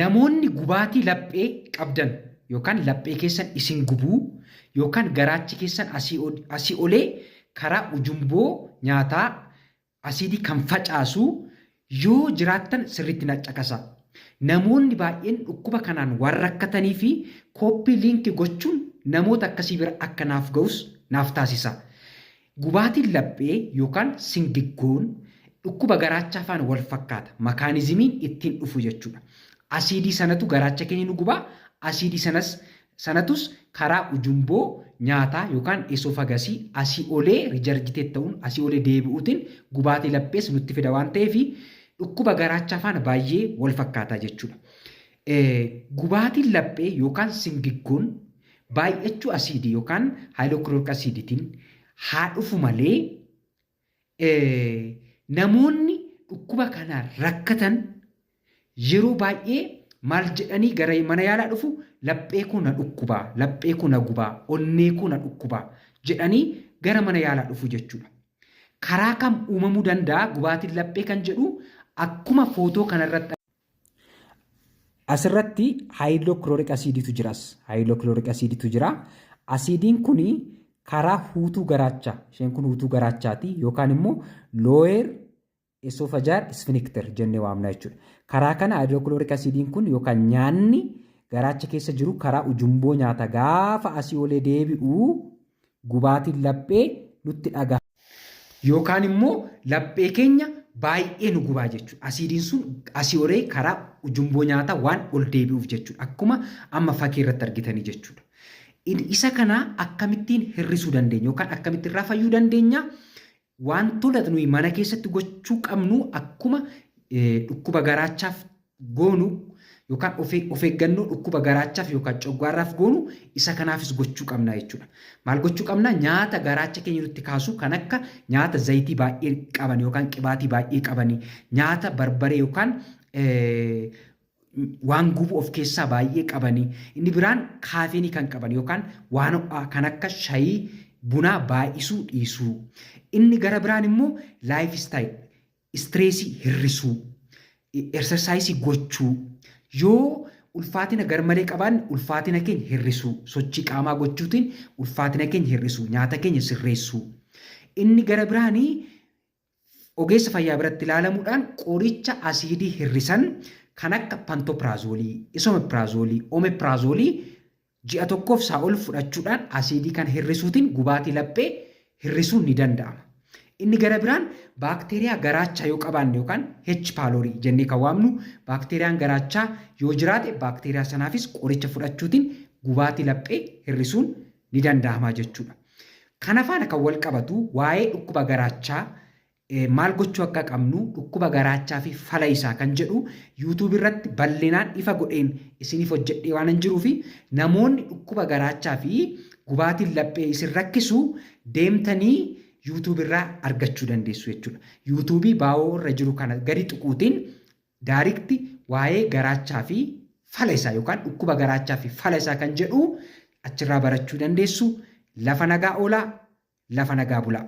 Namoonni gubaatii laphee qabdan yookaan laphee keessan isin gubuu yookaan garaachi keessan asii olee karaa ujumboo nyaataa asiidii kan facaasu yoo jiraattan sirriitti na caqasa. Namoonni baay'een dhukkuba kanaan waan rakkatanii fi kooppii liinkii gochuun namoota akkasii bira akka naaf ga'us naaf taasisa. Gubaatiin laphee yookaan singiggoon dhukkuba garaachaa faana wal fakkaata. Makaanizimiin ittiin dhufu jechuudha. Asiidii sanatu garaacha keenya nu gubaa. Asiidii sanatus karaa ujumboo nyaataa yookaan esoofagasii asii olee riijarjitee ta'uun asii olee deebi'uutiin gubaatii laphees nutti fida waan ta'eef dhukkuba garaachaa faana baay'ee wal fakkaataa jechuudha. Gubaatiin laphee yookaan singiggoon baay'achuu asiidii yookaan haayilookilooriik asiidiitiin haa dhufu malee namoonni dhukkuba kanaan rakkatan yeroo baay'ee maal jedhanii gara mana yaalaa dhufu laphee koo na dhukkubaa, laphee koo na gubaa, onnee koo na dhukkubaa jedhanii gara mana yaalaa dhufu jechuudha. Karaa kam uumamuu danda'a gubaatiin laphee kan jedhu akkuma footoo kanarratti. Asirratti haayilookilooriik asiidiitu jiras. Haayilookilooriik asiidiitu jira. Asiidiin kuni karaa huutuu garaachaa, isheen kun huutuu garaachaati yookaan immoo looyer esoofajaal isfinikter jennee waamna jechuudha. Karaa kana haayilookilooriik asiidiin kun yookaan nyaanni garaacha keessa jiru karaa ujumboo nyaata gaafa asii olee deebi'u gubaatiin laphee nutti dhagaha. Yookaan immoo laphee keenya baay'ee nu gubaa jechuudha. Asiidiin sun asii olee karaa ujumboo nyaata waan ol deebi'uuf jechuudha. Akkuma amma fakkii irratti argitanii jechuudha. Isa kana akkamittiin hir'isuu dandeenya yookaan akkamittiin irraa fayyuu dandeenya? Wantoota nuyi mana keessatti gochuu qabnu akkuma dhukkuba garaachaaf goonu yookaan of eeggannoo dhukkuba garaachaaf yookaan coggaarraaf goonu isa kanaafis gochuu qabna jechuudha. Maal gochuu qabna? Nyaata garaacha keenya nutti kaasu kan akka nyaata zayitii baay'ee qaban yookaan qibaatii baay'ee qabanii nyaata barbaree yookaan waan gubu of keessaa baay'ee qabanii inni biraan kaafeenii kan qaban yookaan waan kan akka shayii bunaa baay'isuu dhiisuu. Inni gara biraan immoo laayif istaayil istireesii hir'isuu, exersaayisii gochuu. Yoo ulfaatina garmalee qabaanne ulfaatina keenya hir'isuu, sochii qaamaa gochuutiin ulfaatina keenya hir'isuu, nyaata keenya sirreessuu. Inni gara biraanii ogeessa fayyaa biratti ilaalamuudhaan qoricha asiidii hir'isan kan akka pantopiraazoolii, isomepiraazoolii, omepiraazoolii ji'a tokkoof isaa ol fudhachuudhaan asiidii kan hir'isuutiin gubaatii laphee hir'isuun ni danda'ama. Inni gara biraan baakteeriyaa garaachaa yoo qabaanne yookaan H. pylori jennee kan waamnu baakteeriyaan garaachaa yoo jiraate baakteeriyaa sanaafis qoricha fudhachuutiin gubaatii laphee hir'isuun ni danda'ama jechuudha. Kana faana kan wal qabatu waa'ee dhukkuba garaachaa maal gochuu akka qabnu dhukkuba garaachaa fi fala isaa kan jedhu YouTube irratti bal'inaan ifa godheen isiniif hojjedhee waan jiruuf namoonni dhukkuba garaachaa fi gubaatiin laphee isin rakkisu deemtanii YouTube irraa argachuu dandeessu jechuudha. YouTube baawoo irra jiru kana gadi tuquutiin daayirikti waa'ee garaachaa fi fala isaa yookaan dhukkuba garaachaa fi fala isaa kan jedhu achirraa barachuu dandeessu. Lafa nagaa oolaa, lafa nagaa bulaa.